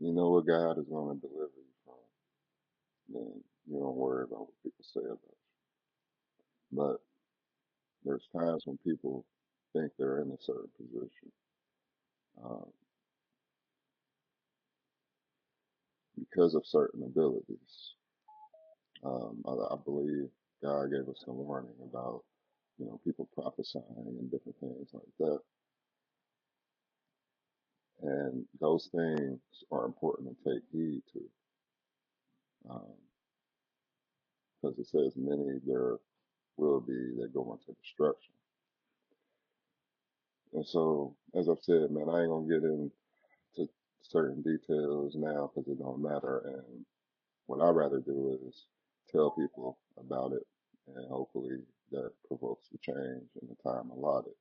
you know what God is going to deliver you from, then you don't worry about what people say about you. But there's times when people think they're in a certain position um, because of certain abilities. I believe God gave us a warning about, people prophesying and different things like that. And those things are important to take heed to, because it says many there will be that go into destruction. And so, as I've said, man, I ain't gonna get into certain details now because it don't matter. And what I'd rather do is tell people about it, and hopefully that provokes the change in the time allotted.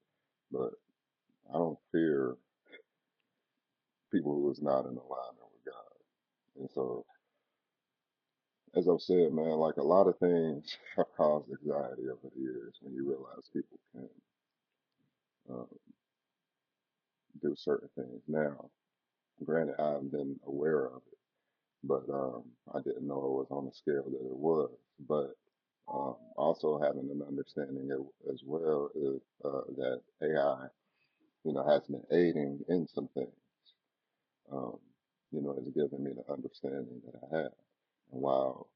But I don't fear people who is not in alignment with God. And so, as I've said, man, like a lot of things have caused anxiety over the years when you realize people can uh, do certain things. Now, granted, I've been aware of it, but I didn't know it was on the scale that it was. But also having an understanding as well is that AI, has been aiding in some things. Um, it's given me the understanding that I have. And while,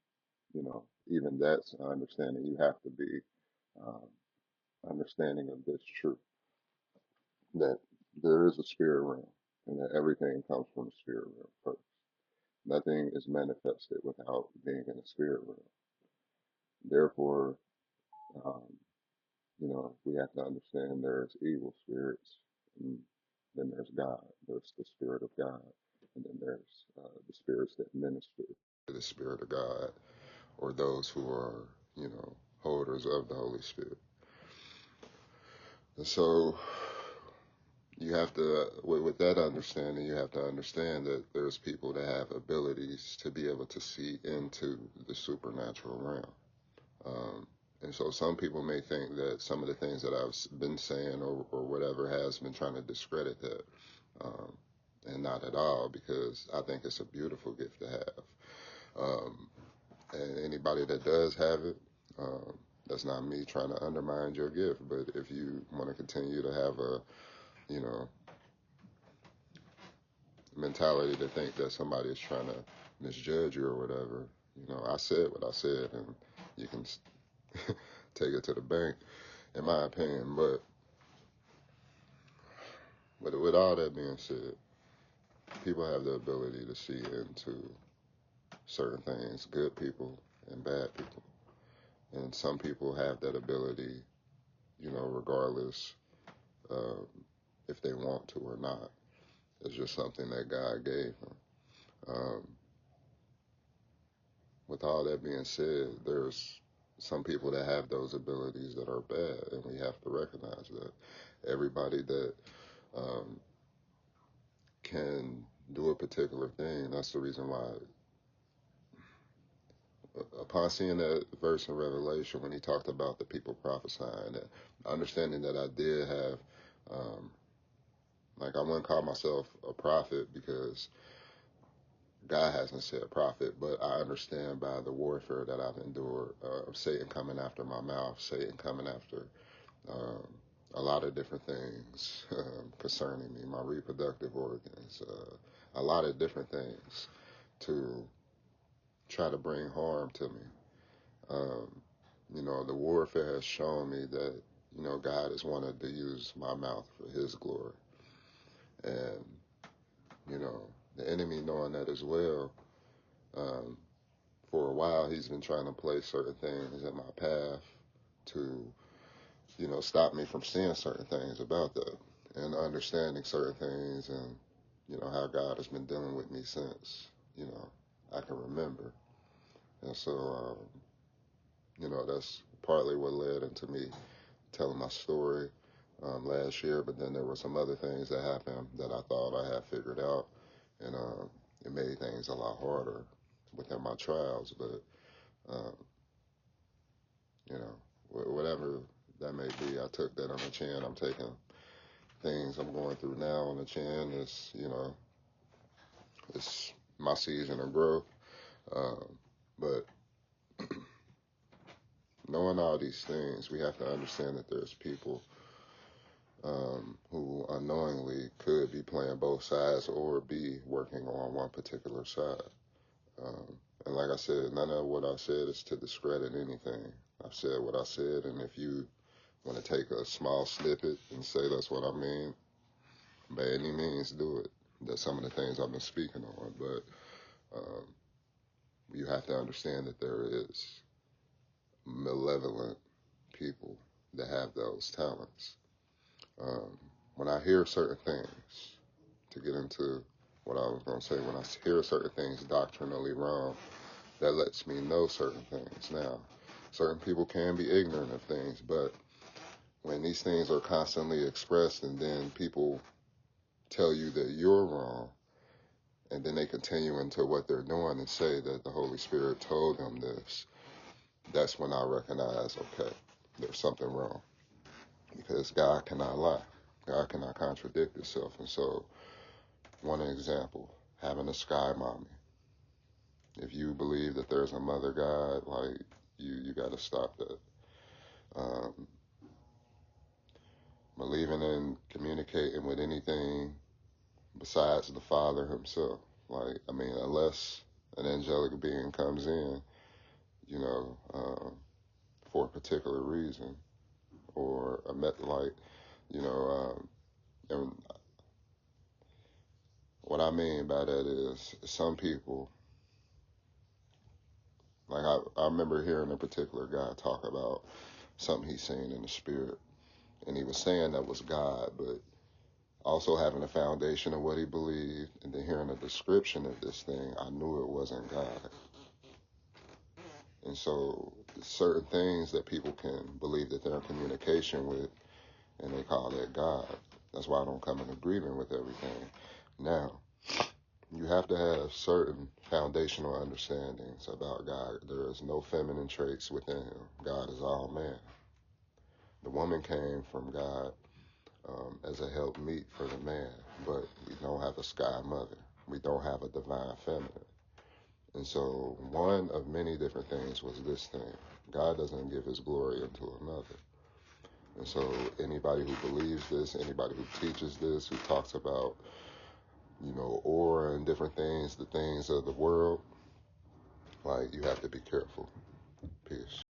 even that's an understanding, you have to be um, understanding of this truth that there is a spirit realm and that everything comes from the spirit realm first. Nothing is manifested without being in the spirit realm. Therefore, um, we have to understand there's evil spirits, and then there's God. There's the Spirit of God, and then there's the spirits that minister to the Spirit of God, or those who are, holders of the Holy Spirit. And so, you have to, with that understanding, you have to understand that there's people that have abilities to be able to see into the supernatural realm. Um, and so some people may think that some of the things that I've been saying or whatever has been trying to discredit that. Um, and not at all, because I think it's a beautiful gift to have. Um, and anybody that does have it, that's not me trying to undermine your gift. But if you want to continue to have a, you know, mentality to think that somebody is trying to misjudge you or whatever, I said what I said, and you can take it to the bank, in my opinion. But with all that being said, people have the ability to see into certain things, good people and bad people. And some people have that ability, regardless um, if they want to or not. It's just something that God gave them. Um, with all that being said, there's some people that have those abilities that are bad, and we have to recognize that. Everybody that um, can do a particular thing, that's the reason why upon seeing that verse in Revelation when he talked about the people prophesying, that understanding that I did have, um, like I wouldn't call myself a prophet because God hasn't said prophet, but I understand by the warfare that I've endured, Satan coming after my mouth, Satan coming after um, a lot of different things concerning me, my reproductive organs, a lot of different things to try to bring harm to me. Um, the warfare has shown me that, God has wanted to use my mouth for his glory. And, the enemy knowing that as well, um, for a while he's been trying to place certain things in my path to, stop me from seeing certain things about that and understanding certain things and, how God has been dealing with me since, I can remember. And so, that's partly what led into me telling my story last year, but then there were some other things that happened that I thought I had figured out, and it made things a lot harder within my trials. But um, whatever that may be, I took that on the chin. I'm taking things I'm going through now on the chin. It's my season of growth. Um, but knowing all these things, we have to understand that there's people who unknowingly could be playing both sides or be working on one particular side. Um, and like I said, none of what I said is to discredit anything. I've said what I said, and if you want to take a small snippet and say that's what I mean, by any means do it. That's some of the things I've been speaking on, but um, you have to understand that there is malevolent people that have those talents. Um, when I hear certain things, to get into what I was going to say, when I hear certain things doctrinally wrong, that lets me know certain things. Now, certain people can be ignorant of things, but when these things are constantly expressed and then people tell you that you're wrong, and then they continue into what they're doing and say that the Holy Spirit told them this, that's when I recognize, okay, there's something wrong. Because God cannot lie. God cannot contradict himself. And so, one example, having a sky mommy. If you believe that there's a mother God, like, you got to stop that. Um, believing in communicating with anything besides the Father himself. Like, I mean, unless an angelic being comes in, you know, for a particular reason, or a like, you know, and what I mean by that is some people, like I remember hearing a particular guy talk about something he's seen in the spirit, and he was saying that was God, but also having a foundation of what he believed, and then hearing a description of this thing, I knew it wasn't God. And so certain things that people can believe that they're in communication with, and they call that God. That's why I don't come in agreement with everything. Now, you have to have certain foundational understandings about God. There is no feminine traits within him. God is all man. The woman came from God as a helpmeet for the man, but we don't have a sky mother. We don't have a divine feminine. And so one of many different things was this thing. God doesn't give his glory unto another. And so anybody who believes this, anybody who teaches this, who talks about, you know, aura and different things, the things of the world, like, you have to be careful. Peace.